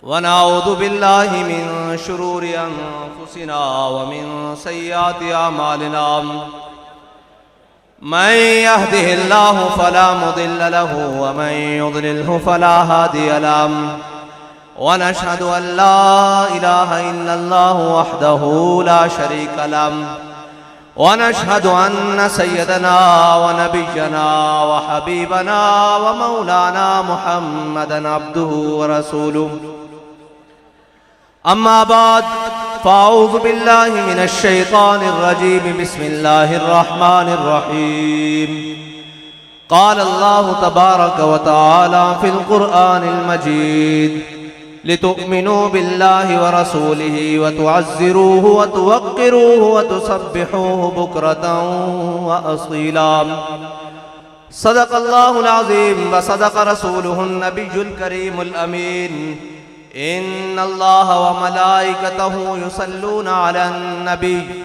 ونعوذ بالله من شرور أنفسنا ومن سيئات أعمالنا من يهده الله فلا مضل له ومن يضلله فلا هادي له ونشهد أن لا إله إلا الله وحده لا شريك له ونشهد أن سيدنا ونبينا وحبيبنا ومولانا محمدا عبده ورسوله أما بعد فأعوذ بالله من الشيطان الرجيم بسم الله الرحمن الرحيم قال الله تبارك وتعالى في القرآن المجيد لتؤمنوا بالله ورسوله وتعزروه وتوقروه وتسبحوه بكرة وأصيلا صدق الله العظيم وصدق رسوله النبي الكريم الأمين إن الله وملائكته يصلون على النبي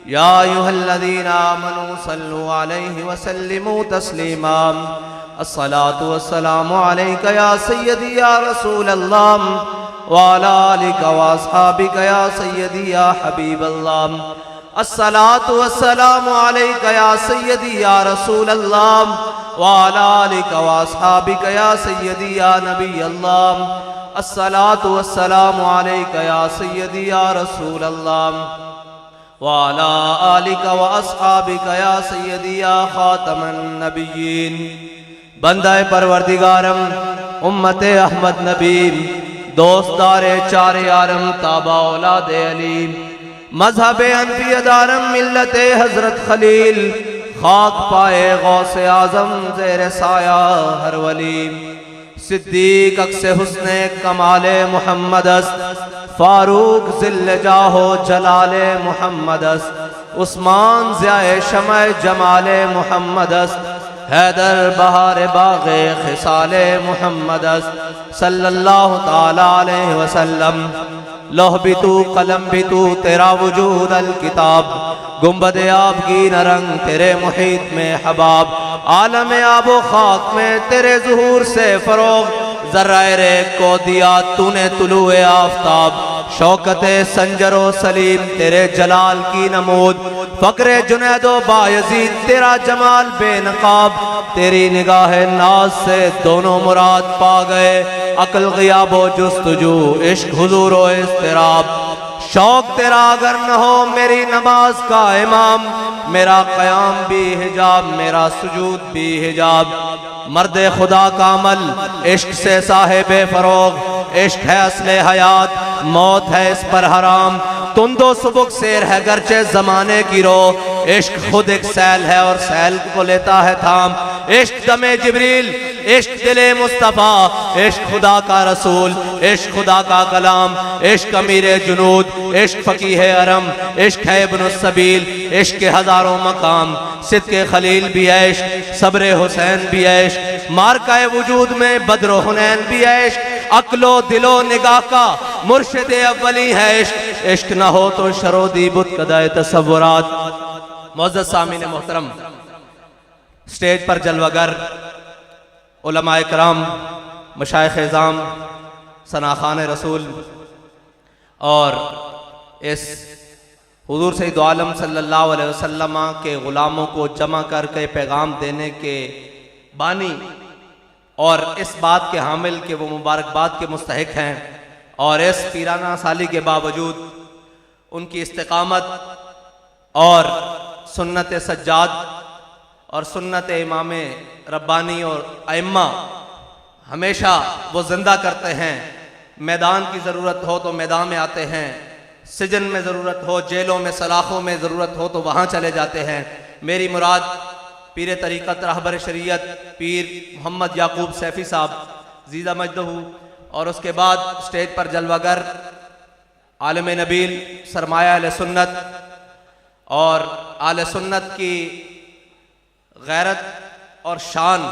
يا أيها الذين آمنوا صلوا عليه وسلموا تسليما الصلاة والسلام عليك يا سيدي يا رسول الله وعلى آلك وأصحابك يا سيدي يا حبيب الله الصلاة والسلام عليك يا سيدي يا رسول الله وعلى آلك وأصحابك يا سيدي يا نبي الله الصلاة والسلام عليك يا سيدي يا رسول الله وعلى آلك وأصحابك يا سيدي يا خاتم النبيين بندہ پروردگارم امت احمد نبی دوستدار چار یارم تابع اولاد علی مذہب انبیاء دارم ملت حضرت خلیل خاک پائے غوث اعظم زیر سایہ ہر ولی صدیق اکس حسن کمال محمد است فاروق ذل جاہ جلال محمد است عثمان ضیاء شمع جمال محمد است حیدر بہار باغ خصال محمد است صلی اللہ تعالی علیہ وسلم لوح بھی تو قلم بھی تو تیرا وجود الکتاب گنبد آب کی نرنگ تیرے محیط میں حباب عالم آب و خاک میں تیرے ظہور سے فروغ ذرہ ریگ کو دیا تو نے طلوع آفتاب شوکت سنجر و سلیم تیرے جلال کی نمود فقر جنید و بایزید تیرا جمال بے نقاب تیری نگاہ ناز سے دونوں مراد پا گئے عقل غیاب و جستجو عشق حضور و اضطراب شوق تیرا اگر نہ ہو میری نماز کا امام میرا قیام بھی حجاب میرا سجود بھی حجاب مرد خدا کا عمل عشق سے صاحب فروغ عشق ہے اصل حیات موت ہے اس پر حرام تند و سبک سیر ہے گرچہ زمانے کی رو عشق خود ایک سیل ہے اور سیل کو لیتا ہے تھام عشق دم جبریل عشق دل مصطفیٰ عشق خدا کا رسول عشق خدا کا کلام عشق امیر جنود عشق فقیہ حرم عشق ہے ابن السبیل عشق کے ہزاروں مقام صدق خلیل بھی ہے عشق صبر حسین بھی ہے عشق مارکہ وجود میں بدر و حنین بھی ہے عشق عقل و دل و نگاہ کا مرشد اولی ہے عشق عشق نہ ہو تو شرودی بت قدائے تصورات معزز سامعین محترم سٹیج پر جلوگر علماء کرام مشائخ اعظام ثناخان رسول اور اس حضور سید عالم صلی اللہ علیہ وسلم کے غلاموں کو جمع کر کے پیغام دینے کے بانی اور اس بات کے حامل کہ وہ مبارکباد کے مستحق ہیں اور اس پیرانہ سالی کے باوجود ان کی استقامت اور سنت سجاد اور سنت امام ربانی اور ائمہ ہمیشہ وہ زندہ کرتے ہیں میدان کی ضرورت ہو تو میدان میں آتے ہیں سجن میں ضرورت ہو جیلوں میں سلاخوں میں ضرورت ہو تو وہاں چلے جاتے ہیں میری مراد پیر طریقت رہبر شریعت پیر محمد یعقوب سیفی صاحب زیدہ مجدہ اور اس کے بعد سٹیج پر جلوگر عالم نبیل سرمایہ اہل سنت اور اہل سنت کی غیرت اور شان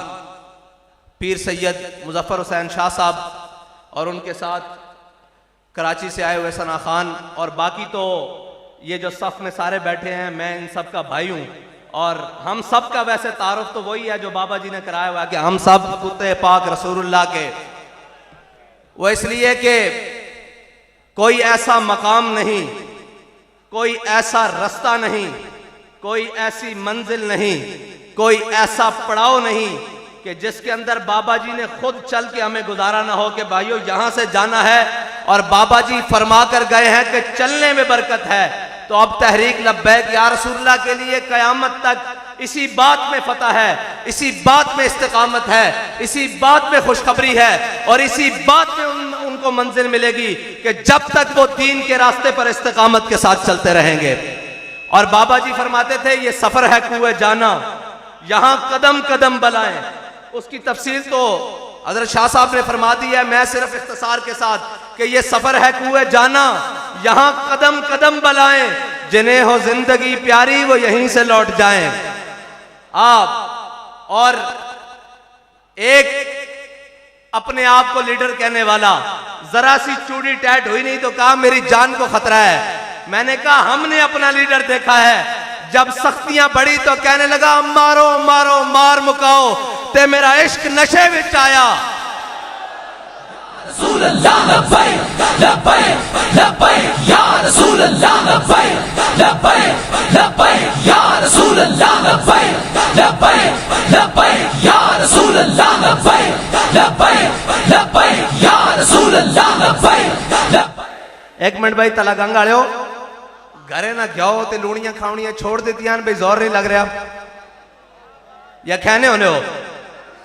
پیر سید مظفر حسین شاہ صاحب اور ان کے ساتھ کراچی سے آئے ہوئے ثنا خان اور باقی تو یہ جو صف میں سارے بیٹھے ہیں میں ان سب کا بھائی ہوں اور ہم سب کا ویسے تعارف تو وہی ہے جو بابا جی نے کرایا ہوا ہے کہ ہم سب کتے پاک رسول اللہ کے وہ اس لیے کہ کوئی ایسا مقام نہیں، کوئی ایسا رستہ نہیں، کوئی ایسی منزل نہیں، کوئی ایسا پڑاؤ نہیں کہ جس کے اندر بابا جی نے خود چل کے ہمیں گزارا نہ ہو کہ بھائیو یہاں سے جانا ہے، اور بابا جی فرما کر گئے ہیں کہ چلنے میں برکت ہے۔ تو اب تحریک لبیک یا رسول اللہ کے لیے قیامت تک اسی بات میں فتح ہے، اسی بات میں استقامت ہے، اسی بات میں خوشخبری ہے، اور اسی بات میں ان کو منزل ملے گی کہ جب تک وہ دین کے راستے پر استقامت کے ساتھ چلتے رہیں گے۔ اور بابا جی فرماتے تھے یہ سفر ہے کوہ جانا، یہاں قدم قدم بلائیں۔ اس کی تفصیل تو حضرت شاہ صاحب نے فرما دی ہے، میں صرف اختصار کے ساتھ کہ یہ سفر ہے کوہ جانا، یہاں قدم قدم بلائیں، جنہیں ہو زندگی پیاری وہ یہیں سے لوٹ جائیں۔ آپ اور ایک اپنے آپ کو لیڈر کہنے والا، ذرا سی چوڑی ٹیٹ ہوئی نہیں تو کہا میری جان کو خطرہ ہے۔ میں نے کہا ہم نے اپنا لیڈر دیکھا ہے، جب سختیاں بڑھی تو کہنے لگا مارو مارو مار مکاؤ تے میرا عشق نشے وچ آیا۔ رسول اللہ لبیک لبیک لبیک یا رسول اللہ لبیک لبیک لبیک یا رسول اللہ لبیک لبیک لبیک یا رسول اللہ لبیک لبیک لبیک یا رسول اللہ لبیک۔ ایک منٹ بھائی تلا گنگ آڑے ہو گھرے نہ گھیاؤ تے لوڑیاں کھاؤنیاں چھوڑ دیتی ہیں بھائی زور نہیں لگ رہا، یا کھینے ہونے ہو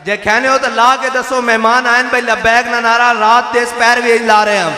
جے کھینے ہو تو لا کے دسو مہمان آئین بھائی لبیک نہ نارا رات دیس پیر بھی لا رہے ہم۔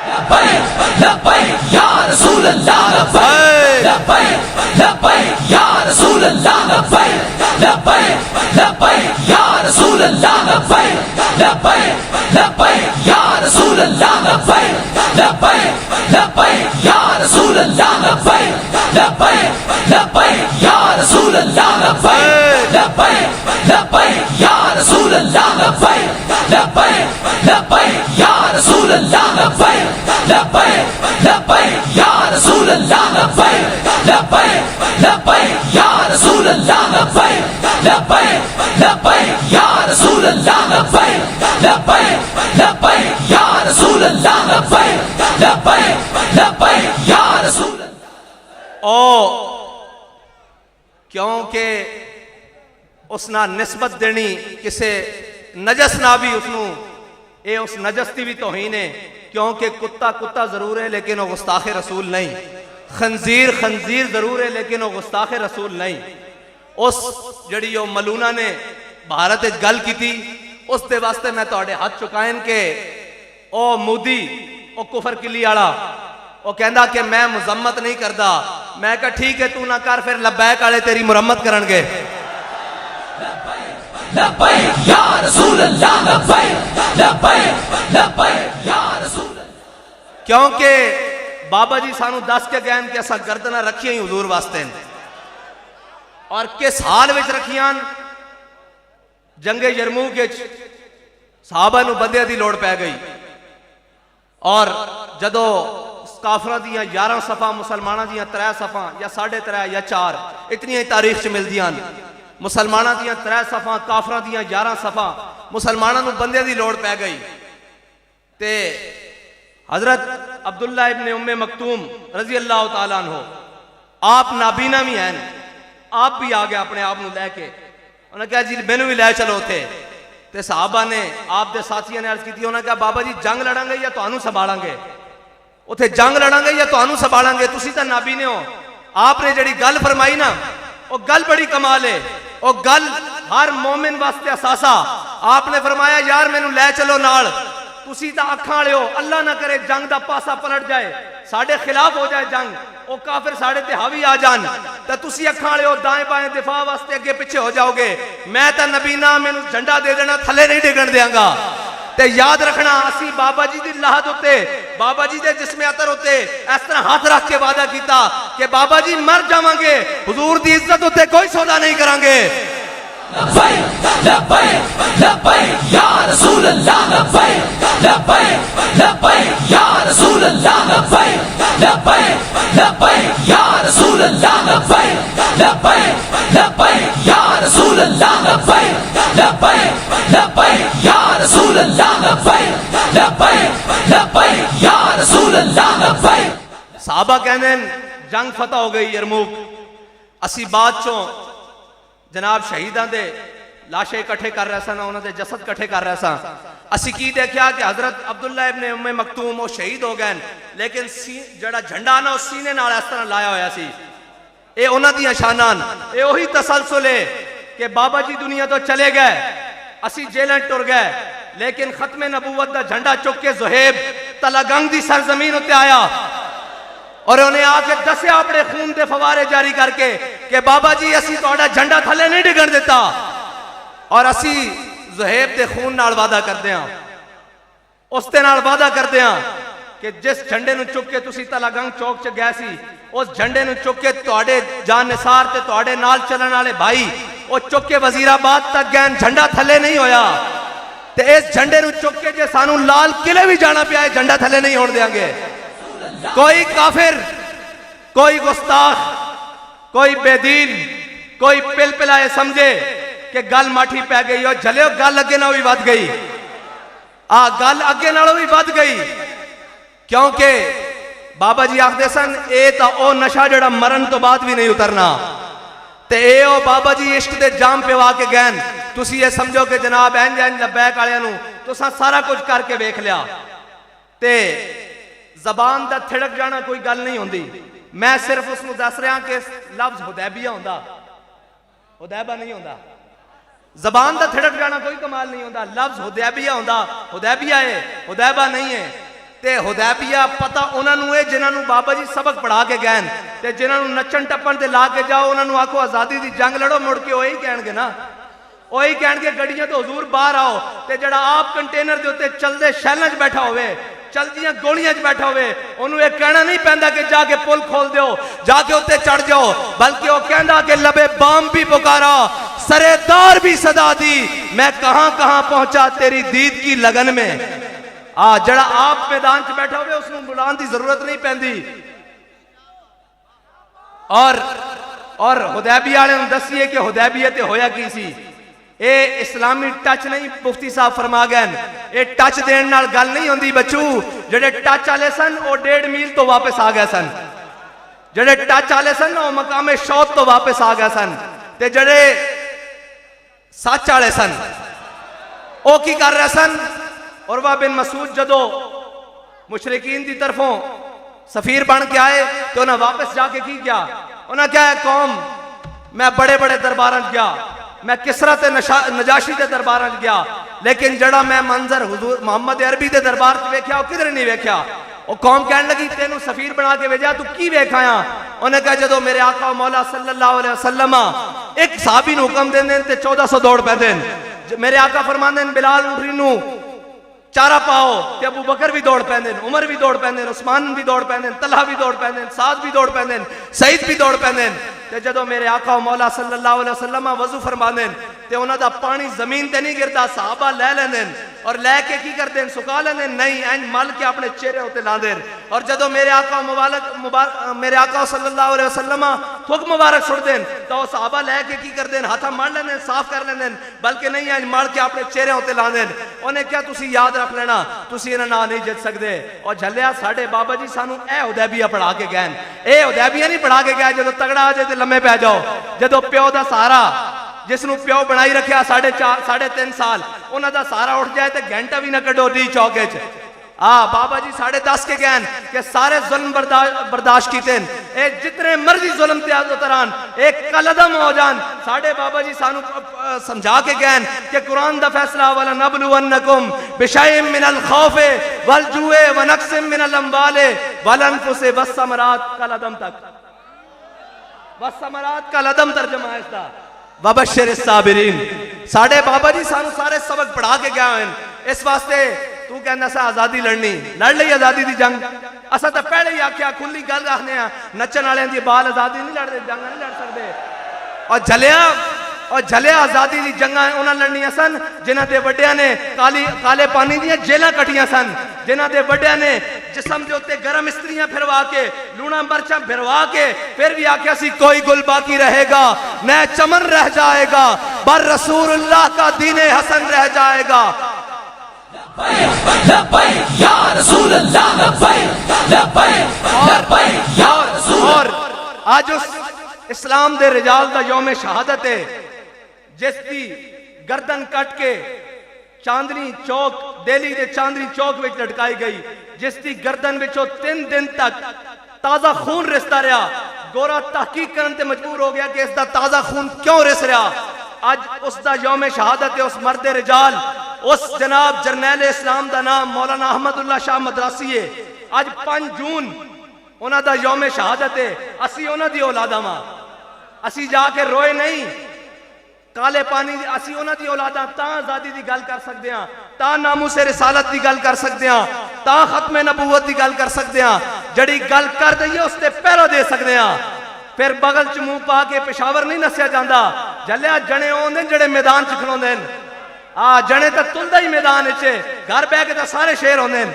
لبیک لبیک یا رسول اللہ لبیک لبیک لبیک یا رسول اللہ لبیک لبیک لبیک یا رسول اللہ لبیک لبیک لبیک یا رسول اللہ لبیک لبیک لبیک یا رسول اللہ لبیک لبیک لبیک یا رسول اللہ لبیک لبیک لبیک یا رسول اللہ لبیک لبیک لبیک یا رسول اللہ لبیک لبیک لبیک یا رسول اللہ لبیک لبیک لبیک یا رسول اللہ لبیک لبیک لبیک یا رسول اللہ لبیک لبیک لبیک یا رسول اللہ لبیک لبیک لبیک یا رسول اللہ۔ کیونکہ اس نا نسبت دینی کسے نجس نہ بھی اس نو اے اس نجس دی بھی توہین ہے، کیونکہ کتا کتا ضرور ہے لیکن وہ گستاخ رسول نہیں، خنزیر خنزیر ضرور ہے لیکن وہ گستاخ رسول نہیں۔ اس جڑی وہ ملونہ نے بھارت گل کی تھی اس دے واسطے میں توڑے ہاتھ چکائن کے او مودی او کفر کلی آڑا او کہندا کہ میں مذمت نہیں کردا، میں کہا ٹھیک ہے تو نہ کر پھر لبیک آڑے تیری مرمت کرن گے۔ لبیک یا رسول اللہ لبیک لبیک لبیک یا رسول اللہ۔ کیونکہ بابا جی سانو دس کے گئے کہ اسا گردنہ رکھیاں ہی حضور واسطے اور کس حال وچ رکھیاں؟ جنگ یرموک وچ صحابہ نو بندے دی لوڑ پہ گئی، اور جدو کافرہ دیاں 11 صفحہ مسلمانہ دیاں 3 صفحہ یا 3.5 یا 4 اتنی ہی تاریخ چ مل دیاں، مسلمانہ دیاں 3 صفحہ کافرہ دیاں 11 صفحہ مسلمانہ نو بندے دی لوڑ پہ گئی تے حضرت عبداللہ ابن ام مکتوم رضی اللہ تعالیٰ عنہ آپ نابینا بھی ہیں، آپ بھی آگے اپنے آپ نو لے کے انہوں نے کہا جی میں نو بھی لے چلو تھے تے صحابہ نے آپ دے ساتھیاں نے عرض کی تھی، انہوں نے کہا بابا جی جنگ لڑیں گے یا تو انہوں سنبھالیں گے، اتھے جنگ لڑیں گے یا تو انہوں سنبھالیں گے، تسی تا نابینے ہو۔ آپ نے جڑی گل فرمائی نا وہ گل بڑی کمال ہے، وہ گل ہر مومن واسطے اساسا۔ آپ نے فرمایا یار میں نو لے چلو نال، تسی تا اکھاں لے ہو، اللہ نہ کرے جنگ دا پاسا پلٹ جائے، ساڑھے خلاف ہو جائے جنگ، وہ کافر ساڑھے تے حاوی آ جان، تا تسی اکھاں لے ہو دائیں بائیں دفاع واسطے اگے پیچھے ہو جاؤ گے، میں تا نبینا میں نو جھنڈا دے دینا تھلے نہیں ڈگن دیاں گا۔ تے یاد رکھنا اسی بابا جی دی لحد ہوتے، بابا جی دے جسم عطر ہوتے اس طرح ہاتھ رکھ کے وعدہ کیتا کہ بابا جی مر جاواں گے، حضور دی عزت ہوتے کوئی سودا نہیں کریں گے۔ لبیک لبیک لبیک یا رسول اللہ لبیک لبیک لبیک یا رسول اللہ لبیک لبیک لبیک یا رسول اللہ لبیک لبیک لبیک یا رسول اللہ لبیک لبیک لبیک یا رسول اللہ لبیک لبیک لبیک یا رسول اللہ لبیک. صحابہ کہنے جنگ فتح ہو گئی یرموک. اسی بعد چوں جناب شہیداں دے لاشیں اکٹھے کر رہے سن, انہوں دے جسد اکٹھے کر رہے سن. اسی کی دیکھیا کہ حضرت عبداللہ ابن ام مکتوم وہ شہید ہو گئے, لیکن جڑا جھنڈا نا اس سینے نال اس طرح لایا ہویا سی. اے انہاں دیاں شاناں, اے وہی تسلسل ہے کہ بابا جی دنیا تو چلے گئے, اسی جیلیں ٹر گئے, لیکن ختم نبوت دا جھنڈا چک کے زہیب تلگنگ دی سرزمین اتے آیا اور انہیں آ کے دسے اپنے خون دے فوارے جاری کر کے کہ بابا جی اسی تہاڈا جھنڈا تھلے نہیں ڈگن دیتا, اور اسی زہیب دے خون نال وعدہ کردے ہاں, اس دے نال وعدہ کردے ہاں کہ جس جھنڈے نو چک کے تسی تلگنگ چوک چ گئے سی, اس جھنڈے نو چک کے تہاڈے جان نثار تے تہاڈے نال چلن والے بھائی وہ چک کے وزیر آباد تک گئے, جھنڈا تھلے نہیں ہویا. تے اس جھنڈے نو چک کے جے سانو لال قلعے بھی جانا پیا ہے, جھنڈا تھلے نہیں ہون دیاں گے. کوئی کافر, کوئی گستاخ, کوئی بے دین, کوئی پل پلائے سمجھے کہ گل ماٹھی پہ گئی اور جھلے گل اگے نہ ہوئی ود گئی, گل اگے نہ ہوئی ود گئی, کیونکہ بابا جی آخدے سن اے تا او نشہ جڑا مرن تو بعد بھی نہیں اترنا, تے اے او بابا جی عشق دے جام پہ وا کے گئن. تسی یہ سمجھو کہ جناب اینج اینج لبیک والے نو تساں سارا کچھ کر کے ویکھ لیا, تے زبان دا تھڑک جانا کوئی گل نہیں ہوندی. میں صرف اس نو دس رہا کہ لفظ حدیبیہ ہوندا, حدیبہ نہیں ہوندا. زبان دا تھڑک جانا کوئی کمال نہیں ہوندا, لفظ حدیبیہ ہوندا, حدیبیہ ہے, حدیبہ نہیں ہے. تے حدیبیہ پتہ انہاں نو ہے جنہاں نو بابا جی سبق پڑھا کے گئے, تے جنہاں نو نچن ٹپن تے لا کے جاؤ انہاں نو آکھو آزادی دی جنگ لڑو, مڑ کے وہی کہن گے نا, وہی کہن گے گڈیاں تو حضور باہر آؤ. تے جڑا آپ کنٹینر دے اوتے چلدے شیلاں وچ بیٹھا ہوئے, چلدیاں گولیاں وچ بیٹھا ہوئے, انہوں یہ کہنا نہیں پیندا کہ جا کے پل کھول دیو, جا کے اوتے چڑھ جاؤ, بلکہ وہ کہندا کہ لبے بام بھی پکارا, سرے دار بھی صدا دی, میں کہاں کہاں پہنچا تیری دید کی لگن میں. جڑا آپ میدان چ بیٹھا ہوئے اس نوں بلان دی ضرورت نہیں پیندی. اور حدیبیہ والے نوں دسیے کہ حدیبیہ تے ہویا کی سی. اے اسلامی ٹچ نہیں, مفتی صاحب فرما گئے اے ٹچ دین نال گل نہیں ہوندی بچو. جڑے ٹچ والے سن او 1.5 میل تو واپس آ گئے سن, جڑے ٹچ والے سن او مقام شوط تو واپس آ گئے سن, تے جڑے سچ والے سن او کی کر رہے سن. عروہ بن مسعود جدو مشرکین دی طرفوں سفیر بن کے آئے تو انہیں واپس جا کے کی کیا, انہیں کہا ہے قوم میں بڑے بڑے درباراں گیا, میں کسرا تے نجاشی دے درباراں گیا, لیکن جڑا میں منظر حضور محمد عربی دے دربار تے ویکھیا او کدھر نہیں ویکھیا. وہ قوم کہنے لگی تینوں سفیر بنا کے بھیجا, تو کی ویکھایا؟ انہیں کہا جدو میرے آقا مولا صلی اللہ علیہ وسلم ایک صحابی نو حکم دین تے 1400 دوڑ پہ دین. میرے آقا فرمان دین بلال اٹھری نو چارہ پاؤ, تے ابو بکر بھی دوڑ پہ دین, عمر بھی دوڑ پہ دین, عثمان بھی دوڑ پہ دین, طلحہ بھی دوڑ پہ دین, سعد بھی دوڑ پہ دین, سعید بھی دوڑ پہ دین. تے جدو میرے آقا مولا صلی اللہ علیہ وسلم وضو فرما دین تے انہاں دا پانی زمین تے نہیں گردا, صحابہ لے لیندن اور لے کے کی کردے سکا لیندن, نہیں این مل کے اپنے چہرے ہوتے لاندن. اور جدو میرے آقا میرے آقا صلی اللہ علیہ وسلم تھک مبارک چھوڑ دین تو صحابہ لے کے کی کردن ہاتھا مار لیندن, صاف کر لیندن, بلکہ نہیں این مل کے اپنے چہرے ہوتے لاندن. انہیں کیا تسی یاد رکھ لینا تسی انہاں نال نہیں جت سکدے. اور جھلیا ساڈے بابا جی سانو اے حدیبیہ پڑھا کے گئے, اے حدیبیہ نہیں پڑھا کے گئے جدو تگڑا آ جائے تے لمے پہ جاؤ. جدو پیو دا سہارا جس نو پیو بنائی رکھیا 3.5 سال انہاں دا سہارا اٹھ جائے تے گھنٹہ بھی نہ کڈو ڈی چوکے چ. بابا جی 10.5 کے گئن کہ سارے ظلم برداشت کیتے, اے جتنے مرضی ظلم تے اتران ایک قلدم ہو جان. ساڑھے بابا جی سانو سمجھا کے گئن کہ قرآن دا فیصلہ وَلَنَبْلُوَنَّكُمْ بِشَيْءٍ مِّنَ الْخَوْفِ وَالْجُوعِ وَنَقْصٍ مِّنَ الْأَمْوَالِ وَالْأَنفُسِ وَالثَّمَرَاتِ قلدم تک, وَالثَّمَرَاتِ قلدم ترجمہ ہے اس دا. وَبَشِّرِ الصَّابِرِينَ. ساڑھے بابا جی سانو سارے سبق پڑھا کے گیا ہیں. اس واسطے تو کہنا سا آزادی لڑنی, لڑ لئی آزادی دی جنگ. اسا تا پہلے ہی آکھیا کھلی گل رکھنے ہیں, نچن والے دی بال آزادی نہیں لڑ دے, جنگ نہیں لڑ سکتے. اور جھلیا آزادی دی جنگاں انہاں لڑنیاں سن جنہاں دے وڈیاں نے کالے پانی دیاں جیلاں کٹیاں سن, جنہاں دے وڈیاں نے جسم دے اوتے گرم استریاں پھروا کے لونا مرچاں پھروا کے پھر بھی آکھیا سی کوئی گل باقی رہے گا نہ چمن رہ جائے گا, بر رسول اللہ کا دین حسن رہ جائے گا. لبیک یا رسول اللہ لبیک لبیک لبیک یا رسول اللہ. اور آج اس اسلام دے رجال دا یوم شہادت ہے جس دی گردن کٹ کے چاندنی چوک دہلی دے چاندنی چوک وچ لٹکائی گئی، جس دی گردن وچوں 3 دن تک تازہ خون رستا رہا. گورا تحقیق کرن تے مجبور ہو گیا کہ اس دا تازہ خون کیوں رس رہا. آج اس دا یوم شہادت ہے، اس مرد رجال، اس جناب جرنیل اسلام دا نام مولانا احمد اللہ شاہ مدراسی ہے. آج 5 جون انہاں دا یوم شہادت ہے. اسی انہاں دی اولاداں واں، اسی جا کے روئے نہیں کالے پانی دی، اسی انہاں دی اولاداں تاں آزادی دی گل کر سکتے ہیں، تاں ناموس رسالت دی گل کر سکتے ہیں، تاں ختم نبوت دی گل کر سکتے ہیں. جڑی گل کر دئیے اس تے پیرا دے سکتے ہیں. پھر بغل چ منہ پا کے پشاور نہیں نسیا جاندا. جلیا جنے اوندے جڑے میدان چ کھلوندے نے، جنے تے تلدا ہی میدان وچ، گھر بیٹھ کے تے سارے شیر ہوندے نے.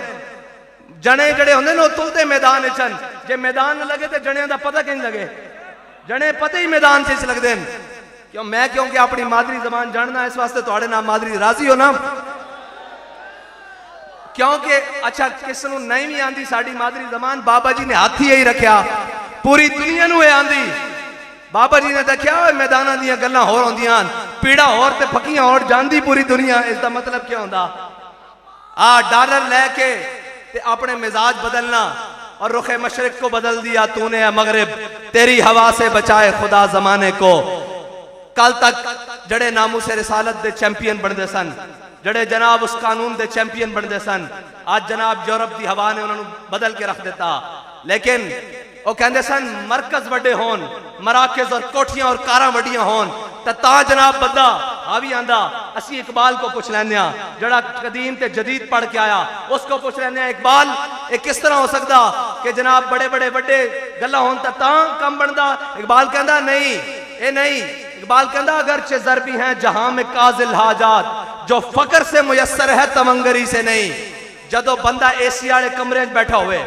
جنے جڑے ہوندے نے او تلدے میدان وچ، جے میدان نہ لگے تے جنیاں دا پتہ کہیں لگے. جنے پتہ ہی میدان چ لگدے نے. کیوں میں کیونکہ اپنی مادری زبان جاننا، اس واسطے تواڈے نام مادری راضی ہو نا. کیونکہ اچھا کس نو نہیں بھی آندی ساڈی مادری زبان، بابا جی نے ہاتھ ہی رکھیا، پوری دنیا نو ہے آندی. بابا جی نے دیکھیا میداناں دیاں گلاں ہور ہوندیاں، پیڑا ہور تے پھکیاں ہور جاندی پوری دنیا. اس دا مطلب کیا ہوندا؟ ڈالر لے کے تے اپنے مزاج بدلنا اور رخ مشرق کو بدل دیا تو نے اے مغرب، تیری ہوا سے بچائے خدا زمانے کو. کل تک جڑے ناموس رسالت دے چیمپئن بندے سن، جڑے جناب اس قانون دے چیمپئن بندے سن، آج جناب یورپ دی ہوا نے انہوں نے بدل کے رکھ دیتا. لیکن وہ کہندے سن مرکز وڈے ہون، مراکز اور کوٹھیاں اور کاراں وڈیاں ہون تا جناب بندہ حاوی آندا. اسی اقبال کو پوچھ لینے ہاں جڑا قدیم تے جدید پڑھ کے آیا، اس کو پوچھ لینے ہاں اقبال ایک کس طرح ہو سکتا کہ جناب بڑے بڑے وڈے گلاں ہون تا کم بندا؟ اقبال کہندا نہیں، اے نہیں. اقبال کہندا اگرچہ ضربی ہیں جہاں میں کاذل حاجات، جو فقر سے میسر ہے تمنگری سے نہیں. جدو بندہ اے سی والے کمرے بیٹھا ہوئے،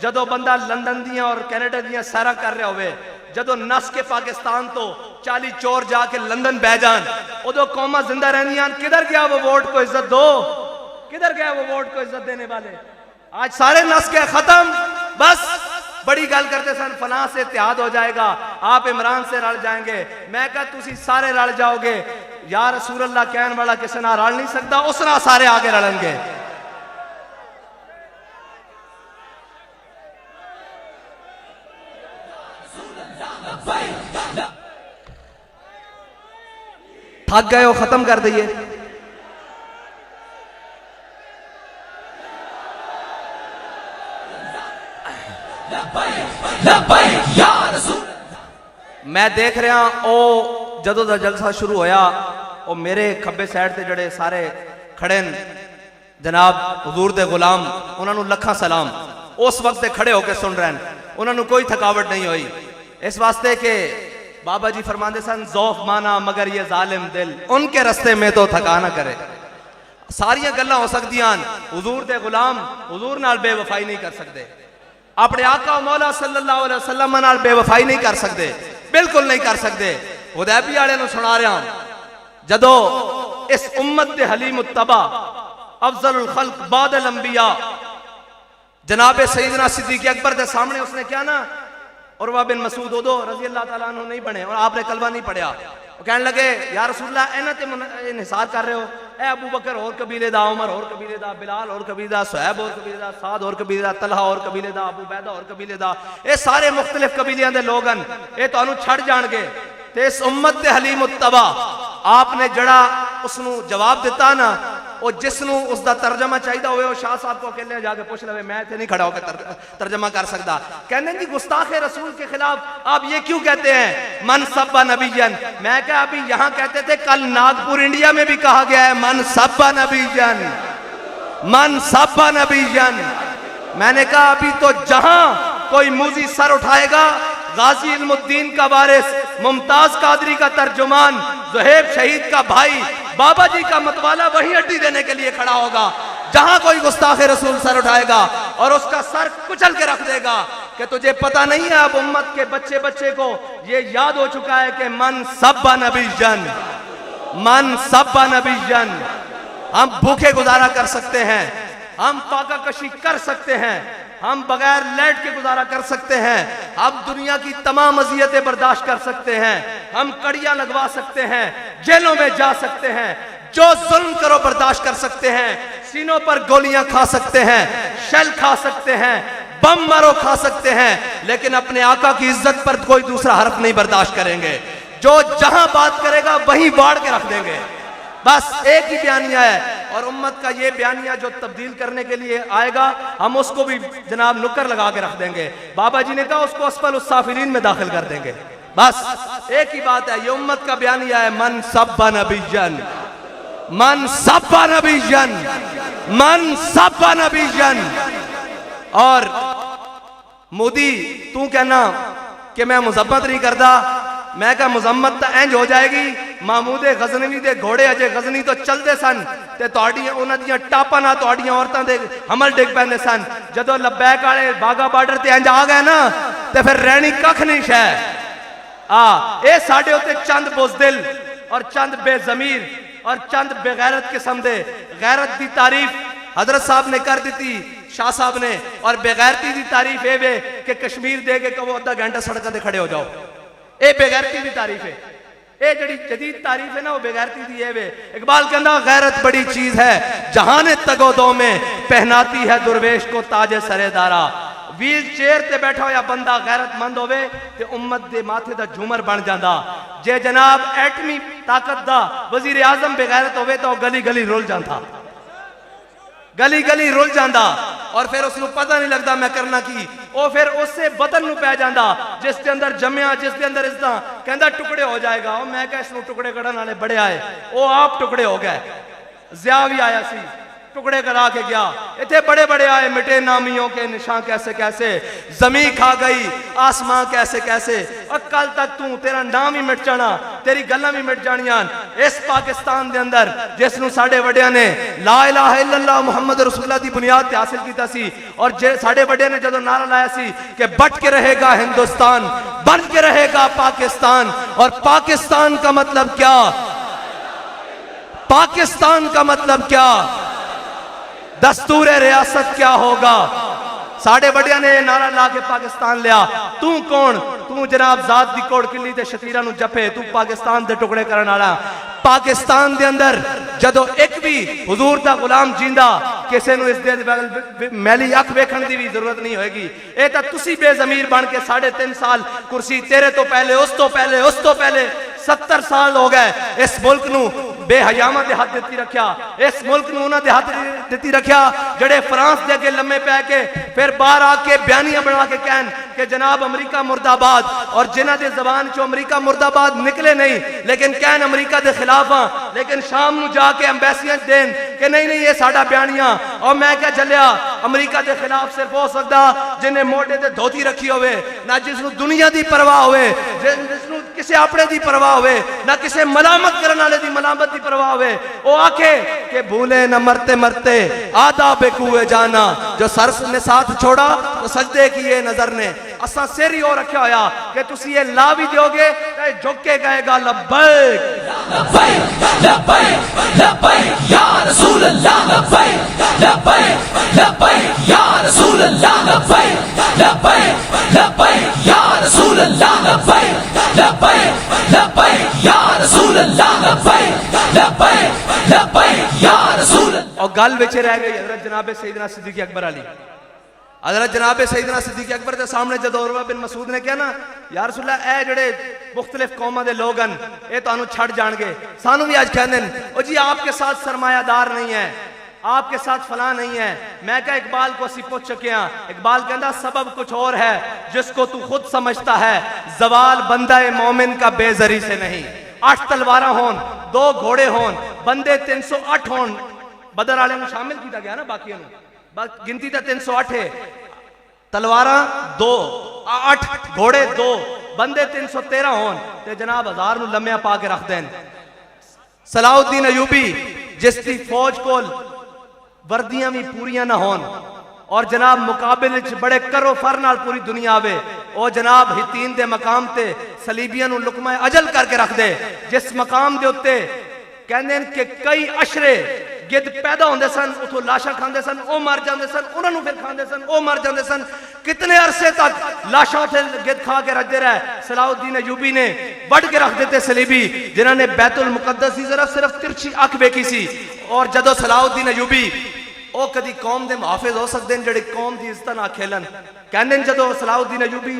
جدو بندہ لندن دیاں اور کینیڈا دیاں سیرا کر رہے ہوئے، جدو نس کے پاکستان تو 40 چور جا کے لندن بہ جان، ادو قوماں زندہ رہنیاں. کدھر گیا وہ ووٹ کو عزت دو؟ کدھر گیا وہ ووٹ کو عزت دینے والے؟ آج سارے نس کے ختم. بس بڑی گل کرتے سن فلاں سے اتحاد ہو جائے گا، آپ عمران سے رل جائیں گے. میں کہا تسی سارے رل جاؤ گے، یا رسول اللہ کہن والا کسی نہ رل نہیں سکتا، اس نہ سارے آگے رلن گے. تھک گئے ہو؟ ختم کر دئیے. میں دیکھ رہا او جدو دا جلسہ شروع ہویا، او میرے کھبے سائڈ تے جڑے سارے کھڑے جناب حضور دے غلام، انہاں نو لکھاں سلام. اس وقت دے کھڑے ہو کے سن رہے ہیں، انہاں نو کوئی تھکاوٹ نہیں ہوئی. اس واسطے کہ بابا جی فرماندے سن ذوف مانا مگر یہ ظالم دل ان کے رستے میں تو تھکا نہ کرے. ساریاں گلاں ہو سکدیاں، حضور دے غلام حضور نال بے وفائی نہیں کر سکتے، اپنے آقا و مولا صلی اللہ علیہ وسلم نال بے وفائی نہیں کر سکتے، بالکل نہیں کر سکتے. حدیبیہ والے نو سنا رہا ہوں، جدو اس امت دے حلیم التبا افضل الخلق بعد الانبیاء جناب سیدنا صدیق اکبر دے سامنے اس نے کیا نا، عروہ بن مسعود ادو رضی اللہ تعالیٰ عنہ نہیں بنے اور آپ نے کلمہ نہیں پڑھیا. وہ کہنے لگے یا رسول اللہ اینا تے انحصار کر رہے ہو، اے ابو بکر اور قبیلے دا، عمر اور قبیلے دا، بلال اور قبیلے دا، صہیب اور قبیلے دا، سعد اور قبیلے دا، طلحہ اور قبیلے دا، ابو عبیدہ اور قبیلے دا، اے سارے مختلف قبیلیاں دے لوگن اے تو انہوں چھڑ جان گے. تے اس امت دے حلیم التبا آپ نے جڑا اس نو جواب دیتا نا، وہ جس نو اس دا ترجمہ چاہیدہ ہوئے، وہ شاہ صاحب کو اکیلے جا کے پوچھ لوے، میں تے نہیں کھڑا ہو کے ترجمہ کر سکتا. کہنے کی گستاخ رسول کے خلاف آپ یہ کیوں کہتے ہیں من سب نبی جن؟ میں کہا ابھی یہاں کہتے تھے، کل ناگپور انڈیا میں بھی کہا گیا ہے من سب نبی جن، من سب نبی جن. میں نے کہا ابھی تو جہاں کوئی موذی سر اٹھائے گا، غازی علم الدین کا وارث، ممتاز قادری کا ترجمان، زہیب شہید کا بھائی، بابا جی کا متوالا وہی اڈی دینے کے لیے کھڑا ہوگا. جہاں کوئی گستاخ رسول سر اٹھائے گا اور اس کا سر کچل کے رکھ دے گا کہ تجھے پتہ نہیں ہے، اب امت کے بچے بچے کو یہ یاد ہو چکا ہے کہ من سب نبی جن، من سب نبی جن. ہم بھوکے گزارا کر سکتے ہیں، ہم پاکا کشی کر سکتے ہیں، ہم بغیر لیٹ کے گزارا کر سکتے ہیں، ہم دنیا کی تمام اذیتیں برداشت کر سکتے ہیں، ہم کڑیاں لگوا سکتے ہیں، جیلوں میں جا سکتے ہیں، جو ظلم کرو برداشت کر سکتے ہیں، سینوں پر گولیاں کھا سکتے ہیں، شیل کھا سکتے ہیں، بم مارو کھا سکتے ہیں، لیکن اپنے آقا کی عزت پر کوئی دوسرا حرف نہیں برداشت کریں گے۔ جو جہاں بات کرے گا وہیں باڑ کے رکھ دیں گے۔ بس ایک ہی بیانیہ ہے، اور امت کا یہ بیانیہ جو تبدیل کرنے کے لیے آئے گا، ہم اس کو بھی جناب نکر لگا کے رکھ دیں گے۔ بابا جی نے کہا اس کو اسفل السافلین میں داخل کر دیں گے۔ بس ایک ہی بات ہے، یہ امت کا بیانیہ ہے، من سب نبیًا، من سب نبیًا، من سب نبیًا۔ اور مودی تو کہنا کہ میں مذمت نہیں کرتا، میں کہا مذمت تا انج ہو جائے گی، محمود غزنوی دے گھوڑے اجے غزنی تو چل دے سن تے تہاڈیاں انہاں دیاں ٹاپاں نال تہاڈیاں عورتاں دے حمل ڈگ پیندے سن، جدوں لبیک والے باغا بارڈر تے انج آ گئے نا تے پھر رہنی ککھ نہیں شے۔ اے ساڈے اوتے چند بزدل اور چند بے ضمیر اور چند بے غیرت قسم دے غیرت دی تعریف حضرت صاحب نے کر دیتی، شاہ صاحب نے، اور بے غیرتی دی تعریف اے وے کہ کشمیر دے کے کہو آدھا گھنٹہ سڑکاں تے کھڑے ہو جاؤ، اے بے غیرتی دی تعریف ہے۔ اے جڑی جدید تعریف ہے نا وہ بے غیرتی دی ہے وے۔ اقبال کہنا غیرت بڑی چیز ہے جہان تگو دو میں پہناتی ہے درویش کو تاج سرے دارا۔ ویل چیئر تے بیٹھا ہویا بندہ غیرت مند ہوئے تے امت دے ماتھے دا جھومر بن جاندا، جے جناب ایٹمی طاقت دا وزیر اعظم بے غیرت ہوئے تو گلی گلی رول جاندا، گلی گلی رول جاندا، اور پھر اس نو پتہ نہیں لگتا میں کرنا کی، او پھر اس سے بدن نو پہ جاندا جس کے اندر جمعہ، جس کے اندر ازدہ کہندا ٹکڑے ہو جائے گا۔ او میں کہا اس نو ٹکڑے کرن والے بڑے آئے، او آپ ٹکڑے ہو گئے، ضیاء بھی آیا سی ٹکڑے کرا کے گیا، اتھے بڑے بڑے آئے مٹے نامیوں کے نشان کیسے کیسے، زمین کھا گئی آسمان کیسے کیسے، اور کل تک تیرا نام ہی مٹ جانا، تیری گلاں بھی مٹ جانیاں۔ اس پاکستان دے اندر جس نو ساڑے وڈیاں نے لا الہ الا اللہ محمد رسول اللہ دی بنیاد تے حاصل کیتا سی، اور ساڑے وڈیاں نے جدو نعرہ لایا سی کہ بٹ کے رہے گا ہندوستان، بن کے رہے گا پاکستان، اور پاکستان کا مطلب کیا، پاکستان کا مطلب کیا، دستور ریاست کیا ہوگا۔ ساڑھے بڑیاں نے نعرہ لا کے پاکستان لیا، تو کون، تو جناب ذات دی کوڑ کلی تے شتیرہ نو جپے، تو پاکستان دے ٹکڑے کرن والا۔ پاکستان دے اندر جدو ایک بھی حضور دا غلام جیندہ کسے نو اس دے میلی اکھ ویکھن دی بھی ضرورت نہیں ہوئے گی۔ اے تا تسی بے ضمیر بن کے 3.5 سال کرسی تیرے تو پہلے اس تو پہلے اس تو پہلے 70 سال ہو گئے اس ملک نو بے حیامہ دے ہاتھ دیتی رکھیا، اس ملک نو انہاں دے ہاتھ دیتی رکھیا جڑے فرانس دے کے لمے پہ کے پھر باہر آ کے بیانیاں بنا کے کہن کہ جناب امریکہ مرد آباد، اور جنہ دے زبان چو امریکہ مرد آباد نکلے نہیں لیکن کہن امریکہ دے خلاف ہاں، لیکن شام نو جا کے ایمبیسیاں دین کہ نہیں نہیں یہ ساڑا بیانیاں۔ اور میں کیا چلیا امریکہ دے خلاف صرف ہو سکتا جنہیں موٹے دے دھوتی رکھی ہوئے، نہ جس نو دنیا دی پرواہ ہوئے، جس نو کسے اپنے دی پرواہ ہوئے، نہ کسے ملامت کرنے والے دی ملامت دی پرواہ ہوئے، وہ آکھے کہ بھولے نہ مرتے مرتے آداب کوئے جانا، جو سر نے ساتھ چھوڑا تو سجدے کیے نظر نے۔ اساں سر ہی ہو رکھا ہویا کہ تسی یہ لا بھی دیو گے تو جھک کے کہے گا لبیک لبیک لبیک لبیک یا رسول اللہ، لبیک لبیک لبیک یا رسول اللہ، لبیک لبیک لبیک یا رسول اللہ، لبیک لبیک لبیک یا رسول اللہ، لبیک لبیک لبیک یا رسول اللہ۔ اور گل وچ رہ گئی حضرت جناب سیدنا صدیق اکبر علی۔ حضرت جناب سیدنا صدیق اکبر کے سامنے جب عروہ بن مسعود نے کہا نا یا رسول اللہ اے جڑے مختلف قوموں دے لوگ ہیں اے تو انہوں چھڑ جان گے، سانوں بھی آج کہنے او جی آپ کے ساتھ سرمایہ دار نہیں ہے، آپ کے ساتھ فلاں نہیں ہے۔ میں کہا اقبال کو اسی پوچھ چکے ہیں، اقبال کہندا سبب کچھ اور ہے جس کو تو خود سمجھتا ہے، زوال بندہ مومن کا بے زری سے نہیں۔ 8 تلواراں ہون، 2 گھوڑے ہون، بندے 308 ہون، بدر والے میں شامل کیتا گیا نا باقیوں نے، گنتی تا 308 ہے، تلواراں 2، 8 گھوڑے 2، بندے 313 ہون تے جناب 1000 نو لمحہ پا کے رکھ دین۔ صلاح الدین ایوبی جس دی فوج کول وردیاں بھی پوریاں نہ ہون اور جناب مقابل بڑے کرو فر نال پوری دنیا آوے، او جناب ہتین دے مقام تے صلیبیاں نو لقمہ اجل کر کے رکھ دے، جس مقام دے اتے کہندے ہیں کہ کئی عشرے گد پیدا ہوندے سن اتھوں لاشاں کھاندے سن او مر جاندے سن انہاں نوں پھر کھاندے سن او مر جاندے سن کتنے عرصے تک لاشاں اتھے گد کھا کے رکھدے رہے صلاح الدین ایوبی نے وڈ کے رکھ دیتے صلیبی جنہاں نے بیت المقدس کی صرف ترچھی اکھ ویکھی سی اور جدو صلاح الدین ایوبی او کدی قوم دے محافظ ہو سکتے ہیں جڑے قوم دی عزت نہ کھیلن کہندے جدو صلاح الدین ایوبی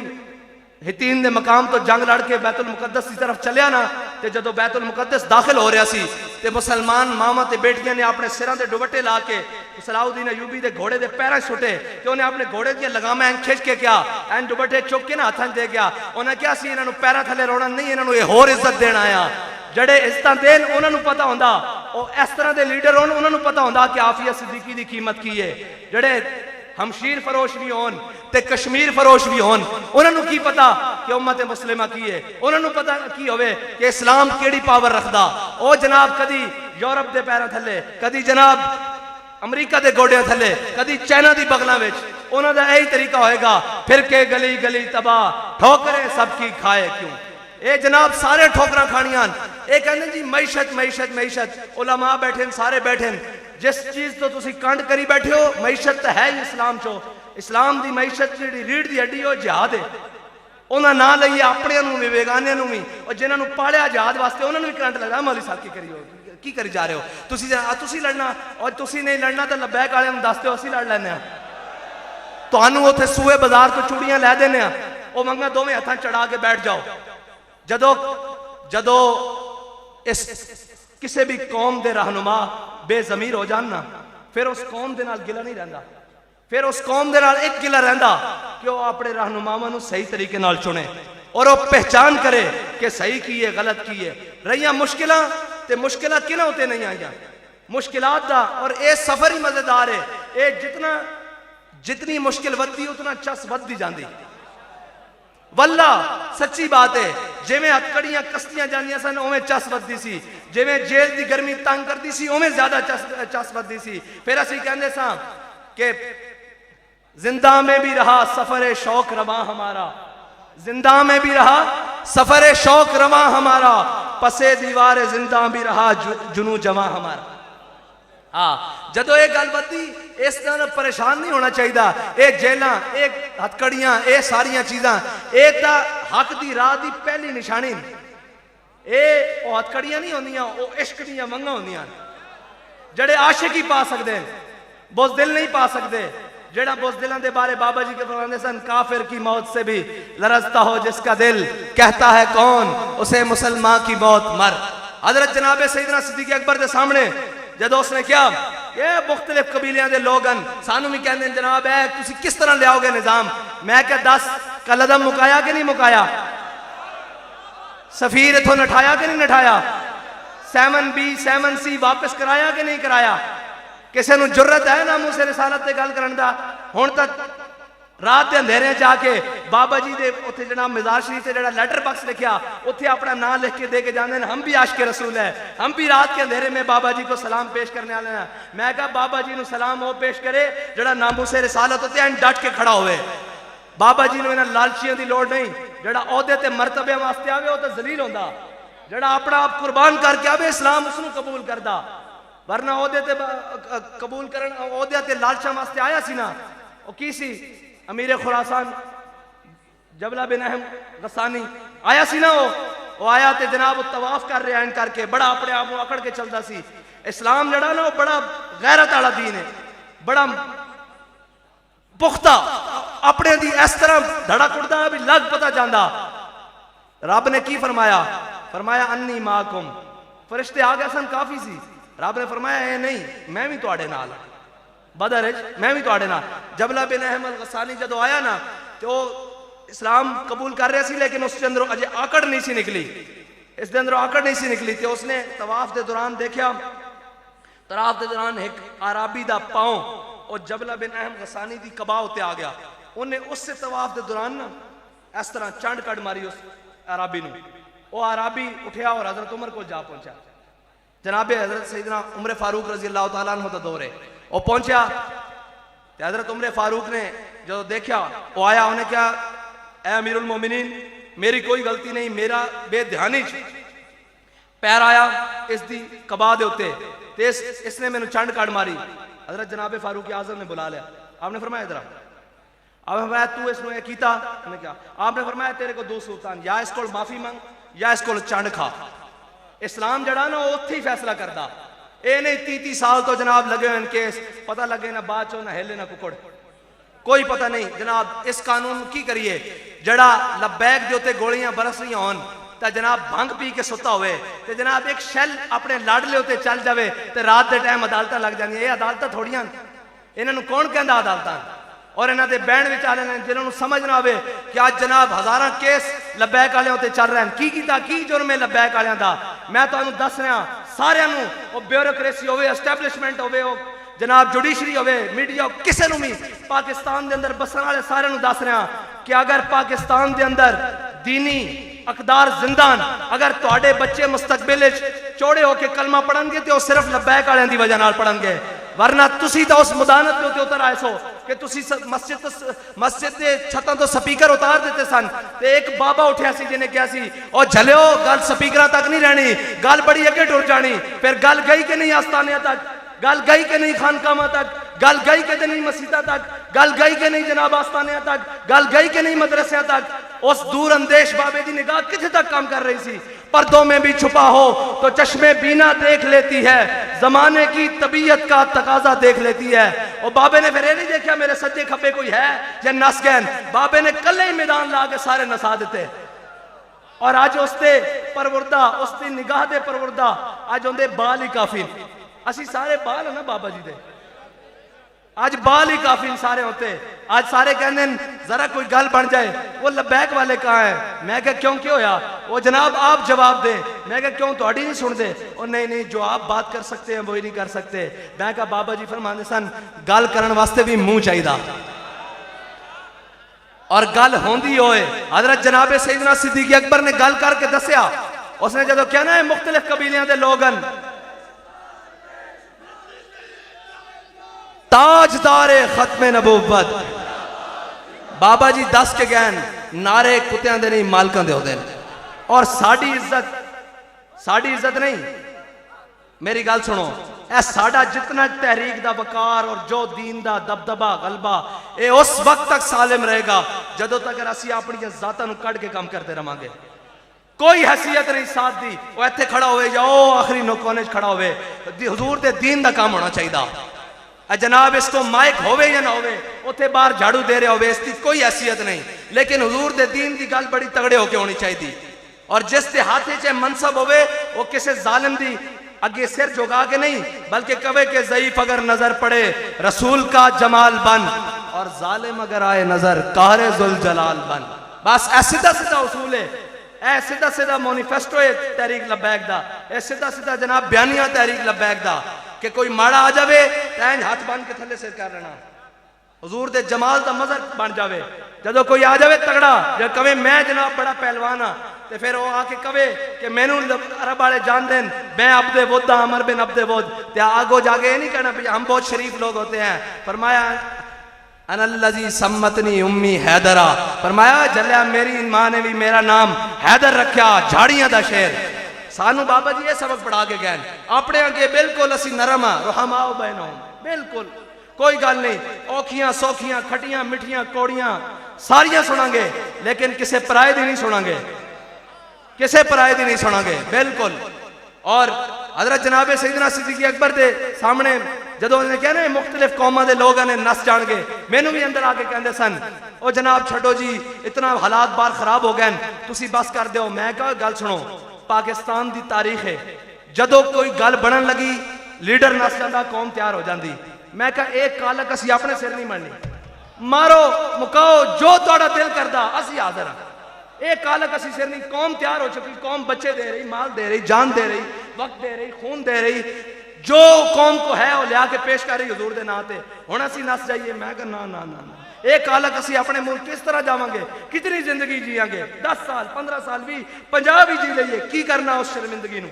ہتین دے مقام تو جنگ لڑ کے بیت المقدس کی طرف چلیا نا تے جدو بیت المقدس داخل ہو رہا سی تے مسلمان ماما تے بیٹیاں نے اپنے سراں دے دوپٹے لا کے صلاح الدین ایوبی دے گھوڑے دے پیراں سٹے کہ انہیں اپنے گھوڑے دی لگاماں این کھچ کے کیا این دوپٹے چک کے نا ہتھاں دے گیا انہیں کیا سی انہاں نوں پیراں تھلے روڑا نہیں انہاں نوں یہ ہور عزت دینا آیا جڑے عزتاں دین انہاں نوں پتہ ہوندا او اس طرح دے لیڈر ہون انہاں نوں پتہ ہوندا کہ عافیہ صدیقی دی قیمت کی ہے جڑے ہمشیر فروش بھی ہون تے کشمیر فروش بھی ہون انہاں نوں کی پتا کہ امت مسلمہ کی ہے انہاں نوں پتا کی ہوئے کہ اسلام کیڑی پاور رکھدا او جناب کدی یورپ دے پیراں تھلے کدی جناب امریکہ دے گوڑیاں تھلے کدی چائنا دی بغلاں وچ انہاں دا یہی طریقہ ہوئے گا پھر کے گلی گلی تباہ ٹھوکریں سب کی کھائے کیوں اے جناب سارے ٹھوکراں کھانیاں اے کہندے جی معیشت معیشت معیشت علماء بیٹھیں سارے بیٹھیں جس چیز تو تسی کانڈ کری بیٹھے ہو معیشت تو ہے ہی اسلام چو اسلام دی معیشت جڑی ریڑھ دی ہڈی ہو جہاد ہے انہاں نہ لئیے اپنے نوں بھی بیگانے نوں بھی اور جنہاں نوں پالیا جہاد واسطے انہاں نوں بھی کرنٹ لگا مولوی صاحب کی کری ہو کی کری جا رہے ہو تسی لڑنا اور تسی نہیں لڑنا تو لبیک والے ہم دستے ہو اسی لڑ لینے ہیں تانوں اوتھے سوئے بازار تو چوڑیاں لے دینے ہیں او منگا دوویں ہتھاں چڑھا کے بیٹھ جاؤ جدو اس کسی بھی قوم دے رہنما بے ضمیر ہو جاننا پھر اس قوم دے نال گلہ نہیں رہندا پھر اس قوم دے نال ایک گلہ رہندا کہ وہ اپنے رہنماواں نوں صحیح طریقے نال چنے اور وہ پہچان کرے کہ صحیح کی ہے غلط کی ہے رہیاں مشکلاں تے مشکلاں کنہاں ہوتے نہیں آئیاں مشکلات دا اور اے سفر ہی مزیدار ہے اے جتنی مشکل ودی اتنا چس ود دی جاندی واللہ سچی بات ہے جے میں ہتکڑیاں کستیاں جانیاں سن اویں چس ودی سی جے میں جیل دی گرمی تنگ کردی سی اویں زیادہ چس ودی سی پھر اسی کہندے ساں کہ زندہ میں بھی رہا سفر شوق رواں ہمارا زندہ میں بھی رہا سفر شوق رواں ہمارا پسے دیوار زندہ بھی رہا جنو جواں ہمارا جدو ایک گل بدی اس طرح پریشان نہیں ہونا چاہیے اے جیلاں اے ہتکڑیاں اے ساریاں چیزاں اے تا حق دی راہ دی پہلی نشانی اے او ہتکڑیاں نہیں ہوندیاں او عشق دیاں منگاں ہوندیاں جڑے عاشق ہی پا سکتے ہیں بزدل نہیں پا سکتے جڑا بزدلاں دے بارے بابا جی کے فرماندے سن کافر کی موت سے بھی لرزتا ہو جس کا دل کہتا ہے کون اسے مسلمان کی موت مر حضرت جناب سیدنا صدیق اکبر دے سامنے جدو اس نے کیا یہ مختلف قبیلیاں دے لوگن سانو بھی کہندے جناب ہے تسی کس طرح لے آؤ گے نظام میں کہ 10 کا لدم مکایا کہ نہیں مکایا سفیر اتھو نٹھایا کہ نہیں نٹھایا سیمن بی سیمن سی واپس کرایا کہ نہیں کرایا کسے نو جرت ہے نا منہ سے رسالت تے گل کرن دا ہن تک رات دے اندھیرے جا کے بابا جی دے اتھے جناب مزار شریف تے جڑا لیٹر باکس لکھیا اتھے اپنا نام لکھ کے دے کے جاندے ہیں ہم بھی عاشق رسول ہیں ہم بھی رات کے اندھیرے میں بابا جی کو سلام پیش کرنے والے ہیں میں کہا بابا جی نو سلام وہ پیش کرے جڑا ناموس رسالت ہوتے ہیں ڈٹ کے کھڑا ہوئے بابا جی نو انہاں لالچیاں دی لوڑ نہیں جڑا عہدے تے مرتبے واسطے آوے وہ تے ذلیل ہوندا جڑا اپنا آپ قربان کر کے آوے اسلام اس نو قبول کردا ورنہ عہدے تے قبول کرن عہدے تے لالچاں واسطے آیا سی نا او کی سی امیر خراسان جبلہ بن احم غسانی آیا سی نا وہ آیا تے جناب طواف کر رہے ہیں کر کے بڑا اپنے آپ کو اکڑ کے چلتا سی اسلام جڑا نا وہ بڑا غیرت والا دین ہے بڑا پختہ اپنے دی اس طرح دھڑا کڑدا بھی لگ پتا جاندا رب نے کی فرمایا فرمایا انی معکم فرشتے آ گئے سن کافی سی رب نے فرمایا اے نہیں میں بھی تواڈے نال بدر میں بھی تواڈے نال جبلہ بن احم الغسانی جدو آیا نا تو اسلام قبول کر رہے سی لیکن اس کے اندر اجے آکڑ نہیں سی نکلی اس کے اندر آکڑ نہیں سی نکلی تو اس نے طواف دے دوران دیکھا طواف دے دوران ایک عربی دا پاؤں اور جبلہ بن احم غسانی دی قبا ہوتے آ گیا انہیں اس سے طواف دے دوران نا اس طرح چانڈ کٹ ماری اس عربی نو وہ عربی اٹھیا اور حضرت عمر کو جا پہنچا جناب حضرت سیدنا عمر فاروق رضی اللہ تعالیٰ عنہ دا دور ہے وہ پہنچا حضرت عمر فاروق نے جو دیکھا وہ آیا انہیں کیا اے امیر المومنین میری کوئی غلطی نہیں میرا بے دھیانی پیر آیا اس دی قبا دے ہوتے تے اس نے مینوں چنڈ کاٹ ماری. حضرت جناب فاروق اعظم نے بلا لیا. آپ نے فرمایا ادھر آپ نے فرمایا تو اس نے کیتا. میں نے کیا؟ آپ نے فرمایا تیرے کو دو سلطان, یا اس کو معافی مانگ یا اس کو چنڈ کھا. اسلام جڑا نا اوتھے ہی فیصلہ کردا. اے نہیں 30 سال تو جناب لگے ہوئے ان کیس, پتہ لگے نہ بات چو نہ ہلے نہ ککڑ, کوئی پتہ نہیں. جناب اس قانون کی کریے جڑا لبیک دے تے گولیاں برس رہی ہون تا جناب بھنگ پی کے ستا ہوئے تے جناب ایک شیل اپنے لاڈلے ہوتے چل جاوے تے رات دے ٹائم عدالتاں لگ جاندیاں. یہ عدالتاں تھوڑیاں, انہاں نوں کون کہندا عدالتاں؟ اور انہاں دے بینڈ وچ آلے نے جنہاں نوں سمجھ نہ آوے کہ آج جناب ہزاراں کیس لبیک والے ہوتے چل رہے ہیں. کی کیتا کی جرم ہے لبیک والےاں دا؟ میں تانوں دس رہا سارے نوں, او بیوروکریسی ہوے, اسٹیبلشمنٹ ہوے, او جناب جوڈیشری ہوے, میڈیا, کسے نوں بھی پاکستان دے اندر بسن والے سارے نوں دس رہا کہ اگر پاکستان دے اندر دینی اقدار زندان, اگر تواڈے بچے مستقبل وچ چوڑے ہو کے کلمہ پڑھن گے تے او صرف لبیک والےاں دی وجہ نال پڑھن گے. ورنہ تسی تو اس مدانت کے اتر آئے سو کہ تسی مسجد دے چھتاں تو سپیکر اتار دیتے سن. تے ایک بابا اٹھیا سی جنہیں کیا سی او جھلیو گل سپیکراں تک نہیں رہنی, گل بڑی اگے ٹر جانی. پھر گل گئی کہ نہیں آستانیاں تک, گل گئی کہ نہیں خانقاہاں تک, گل گئی کہ نہیں مسجداں تک, گل گئی کہ نہیں جناب آستانیاں تک, گل گئی کہ نہیں مدرسیاں تک. اس دور اندیش بابے دی نگاہ کتنے تک کام کر رہی سی؟ پردوں میں بھی چھپا ہو تو چشمے بینا دیکھ لیتی ہے, زمانے کی طبیعت کا تقاضا دیکھ لیتی ہے. اور بابے نے پھر یہ نہیں دیکھا میرے سجے کھبے کوئی ہے یا نس گئے, بابے نے کلے ہی میدان لا کے سارے نسا دیتے. اور آج اس دے پروردہ, اس دی نگاہ دے پروردہ, آج ان دے بال ہی کافی. اسی سارے بال ہیں نا بابا جی دے, آج بال ہی کافی سارے ہوتے. آج سارے کہنے ہیں ذرا کوئی گل بن جائے, وہ لبیک والے کہاں ہیں؟ میں کہا کیوں کیوں ہویا؟ وہ جناب آپ جواب دیں. میں کہا کیوں تہاڈی نہیں سن دے؟ اور نہیں جو آپ بات کر سکتے ہیں وہی نہیں کر سکتے. میں کہا بابا جی فرماندے سن گل کرن واسطے بھی منہ چاہیدا اور گل ہوندی ہوئے. حضرت جناب سیدنا صدیق اکبر نے گل کر کے دسیا. اس نے جدو کہنا ہے مختلف قبیلیاں دے لوگن تاجدار ختم نبوت, بابا جی دس کے گئن نعرے کتیاں دے نہیں مالکاں دے ہو دے. اور ساڑی عزت نہیں. میری گل سنو, اے ساڑا جتنا تحریک دا وقار اور جو دین دا دبدبہ غلبہ, اے اس وقت تک سالم رہے گا جدو تک اسی اپنی ذاتاں نوں کڈ کے کام کرتے رہاں گے. کوئی حیثیت نہیں ساتھ دی, وہ ایتھے کھڑا ہوئے یا او آخری نوکونے کھڑا ہوئے. حضور دے دین دا کام ہونا چاہیے. جناب اس کو مائک ہوئے یا نہ ہوئے, اتھے باہر جھاڑو دے رہے ہوئے, اس کی کوئی حیثیت نہیں. لیکن حضور دے دین دی گل بڑی تگڑے ہو کے ہونی چاہیے دی. اور جس دے ہاتھے چے منصب ہوئے وہ کسے ظالم دی اگے سر جھکا کے نہیں, بلکہ کہے کہ ضعیف اگر نظر پڑے رسول کا جمال بن, اور ظالم اگر آئے نظر قہر ذوالجلال بن. بس اے سیدھا سیدھا اصول ہے, اے سیدھا سیدھا مونیفیسٹو ہے تحریک لبیک دا, اے سیدھا سیدھا جناب بیانیہ تحریک لبیک دا کہ کوئی ماڑا آ جاوے تینج ہاتھ بان کے تھلے سے کر رہنا, حضور دے جمال دا مظہر بن جاوے. جدو کوئی آ جاوے تگڑا جب کہے میں جناب بڑا پہلوان ہاں, تے پھر وہ آ کے کہے کہ مینوں عرب والے جان دین میں عبد ود ہاں, عمر بن عبد ود. تے آگو جا کے یہ نہیں کہنا ہم بہت شریف لوگ ہوتے ہیں. فرمایا انا الذی سمتنی امی حیدرہ, فرمایا جلیا میری ماں نے بھی میرا نام حیدر رکھیا, جھاڑیاں دا شیر. سانو بابا جی یہ سبق پڑھا کے گئے اپنے آگے بالکل اسی نرم ہاں, رحماء بینہم, بالکل کوئی گل نہیں. اوکھیاں سوکھیاں کھٹیاں مٹھیاں کوڑیاں ساریاں سنیں گے, لیکن کسے پرائے دی نہیں سنیں گے, کسے پرائے دی نہیں سنیں گے بالکل. اور حضرت جناب سیدنا صدیق اکبر دے سامنے جدو انہوں نے کہنا ہے مختلف قومہ دے لوگ نے نس جان گے, مینوں بھی اندر آکے کہندے سن او جناب چھڑو جی اتنا حالات بار خراب ہو گئے تسی بس کر دیو. میں کہا گل سنو, پاکستان دی تاریخ ہے جدو کوئی گل بنن لگی لیڈر نس جاندا قوم تیار ہو جاندی. میں کہا ایک کالک اسی اپنے سر نہیں مرنی, مارو مکاؤ جو تہاڈا دل کردا اسی حاضر ہاں. ایک کالک اسی سر نہیں, قوم تیار ہو چکی, قوم بچے دے رہی, مال دے رہی, جان دے رہی, وقت دے رہی, خون دے رہی, جو قوم کو ہے وہ لیا کے پیش کر رہی حضور دے نام تے. ہن اسی نس جائیے. میں کہا نا نا نا نا, ایک کالک اسی اپنے ملک کس طرح جاواں گے, کتنی زندگی جیاں گے, 10 سال 15 سال بھی 50 بھی جی لئیے, کی کرنا اس شرمندگی نو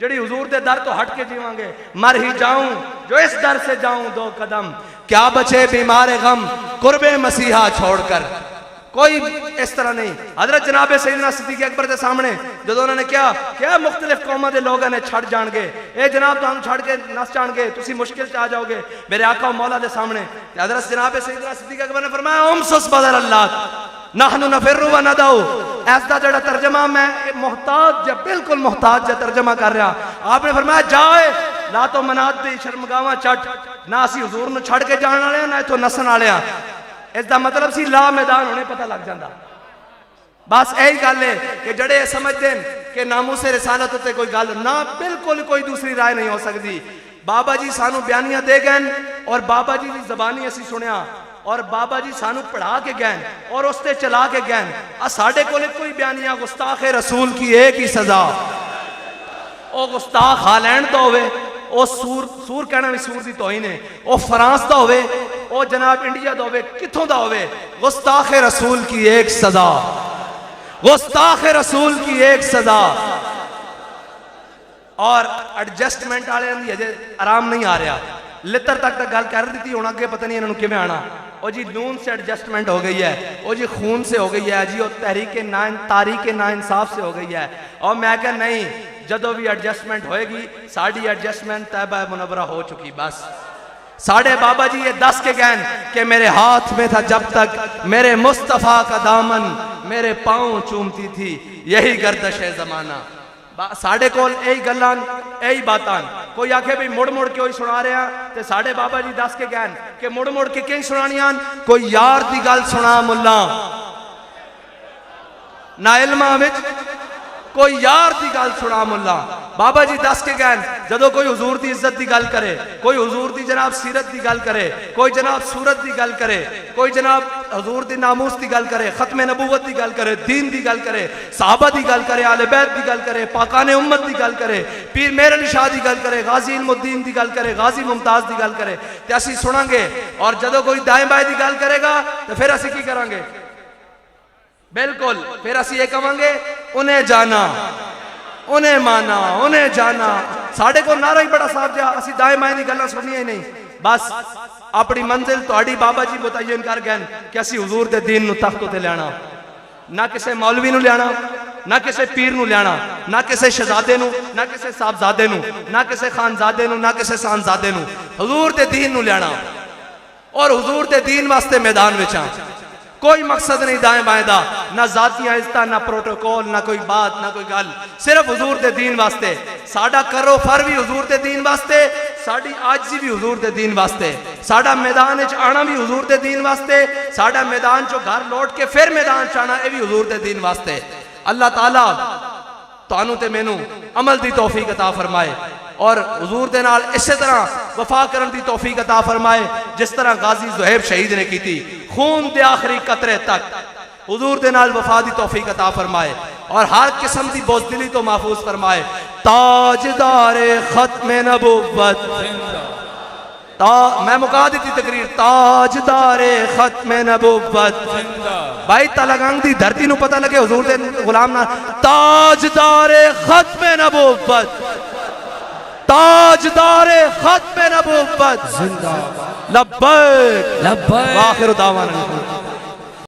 جڑی حضور دے در تو ہٹ کے جیواں گے. مر ہی جاؤں جو اس در سے جاؤں 2 قدم, کیا بچے بیمار غم قرب مسیحا چھوڑ کر, کوئی اس طرح نہیں. حضرت جناب سیدنا صدیق اکبر کے سامنے جدو انہوں نے کیا مختلف قوموں کے لوگوں نے چھڑ جان گے, اے جناب تو ہم چھڑ کے نس جان گے, تسی مشکل چ آ جاؤ گے میرے آقا و مولا دے سامنے. حضرت جناب سیدنا صدیق اکبر نے فرمایا امسس بدل اللہ نحن نفر و ندعو. اس دا جڑا ترجمہ میں محتاج جا, بالکل محتاج جا ترجمہ کر رہا. آپ نے فرمایا جائے لا تو منات دی شرمگاواں چٹ, نہ اسی حضور نو چھڑ کے جان والے نہ اتوں نسن والے. اس دا مطلب سی لا میدان ہونے پتہ لگ جاندہ. بس یہی گل ہے کہ جڑے سمجھتے ہیں کہ ناموس رسالت ہوتے کوئی گل نہ, بالکل کوئی دوسری رائے نہیں ہو سکتی. بابا جی سانو بیانیاں دے گئے اور بابا جی دی زبانی اسی سنیا اور بابا جی سانو پڑھا کے گئے اور اس تے چلا کے گئے. ساڑھے کو کوئی بیانیاں گستاخ رسول کی ایک ہی سزا, او گستاخ ہالینڈ تو ہوئے, او سور کہنا بھی سور دی توہین ہے, او فرانس دا ہوئے, او جناب انڈیا دا ہوئے, کتھوں دا ہوئے, گستاخ رسول کی ایک سزا, گستاخ رسول کی ایک سزا. اور ایڈجسٹمنٹ والے دی اجے آرام نہیں آ رہا. لتر تک گل کر دیتی ہوں اگے پتہ نہیں انہوں نے کیویں آنا. او جی نون سے ایڈجسٹمنٹ ہو گئی ہے, او جی خون سے ہو گئی ہے, جی او تاریخ ناانصاف سے ہو گئی ہے. اور میں کہ نہیں, جدو بھی ایڈجسٹمنٹ ہوئے گی ساڑھی ایڈجسٹمنٹ طیبہ منورہ ہو چکی. بس ساڑھے بابا جی یہ دس کے گئن کہ میرے ہاتھ میں تھا جب تک میرے مصطفیٰ کا دامن, میرے پاؤں چومتی تھی یہی گردش زمانہ. ساڑھے کول ایہی گلان ایہی باتان. کوئی آکھے بھی مڑ مڑ کے ہوئی سنا رہے ہیں تے ساڑھے بابا جی دس کے گئن کہ مڑ مڑ کے کہیں سنانیاں. کوئی یار دی گل سنا ملا نہ علمہ وچ, کوئی یار دی گل سنا ملا. بابا جی دس کے گئن جدو کوئی حضور دی عزت دی گل کرے, کوئی حضور دی جناب سیرت دی گل کرے, کوئی جناب صورت دی گل کرے, کوئی جناب حضور دی ناموس دی گل کرے, ختم نبوت دی گل کرے, دین دی گل کرے, صحابہ دی گل کرے, آل بیت دی گل کرے, پاکان امت دی گل کرے, پیر مہر علی شاہ دی گل کرے, غازی علم الدین دی گل کرے, غازی ممتاز دی گل کرے, تے اسی سنیں گے. اور جدو کوئی دائیں بائیں دی گل کرے گا تو پھر اسی کی کریں گے؟ بالکل پھر اسی یہ کہیں گے انہیں جانا, انہیں مانا, انہیں جانا. ساڑھے کو نعرہ ہی بڑا صاحب جا, اسی دائیں بائیں دی گلہ سنی ہی نہیں. بس اپنی منزل تو اڑی بابا جی متعین کر گئے کہ اسی حضور دے دین نو تختو تے لیانا, نہ کسے مولوی نو لیانا, نہ کسے پیر نو لیانا, نہ کسے شہزادے نو, نہ کسے صاحبزادے نو, نہ کسے خانزادے نو, نہ کسے سانزادے نو, حضور دے دین نو لیانا. اور حضور دے دین واسطے میدان وچاں کوئی مقصد نہیں دائیں بائیں دا, نہ ذاتی عزتہ, نہ پروٹوکول, نہ کوئی بات, نہ کوئی گل, صرف حضور دے دین واسطے. ساڑھا کرو فر بھی حضور دے دین واسطے, ساڑھی آجزی بھی حضور دے دین واسطے, ساڑھا میدان اچ آنا بھی حضور دے دین واسطے, ساڑھا میدان چو گھر لوٹ کے پھر میدان چانا اے بھی حضور دے دین واسطے. اللہ تعالیٰ تانوں تے مینوں عمل دی توفیق عطا فرمائے اور حضور دے نال اسی طرح وفا کرن دی توفیق عطا فرمائے جس طرح غازی زہیب شہید نے کی تھی, خون دے آخری قطرے تک. حضور دے نال وفا دی توفیق عطا فرمائے اور ہر قسم دی بزدلی تو محفوظ فرمائے. تاجدار ختم نبوت, میں مکا دیتی تقریر, تاجدار ختم نبوت. بھائی تلگنگ دی دھرتی نو پتہ لگے حضور دے غلام نہ, تاجدار ختم نبوت, تاجدار ختم نبوت, زندہ لبیک لبیک. آخر دعوانا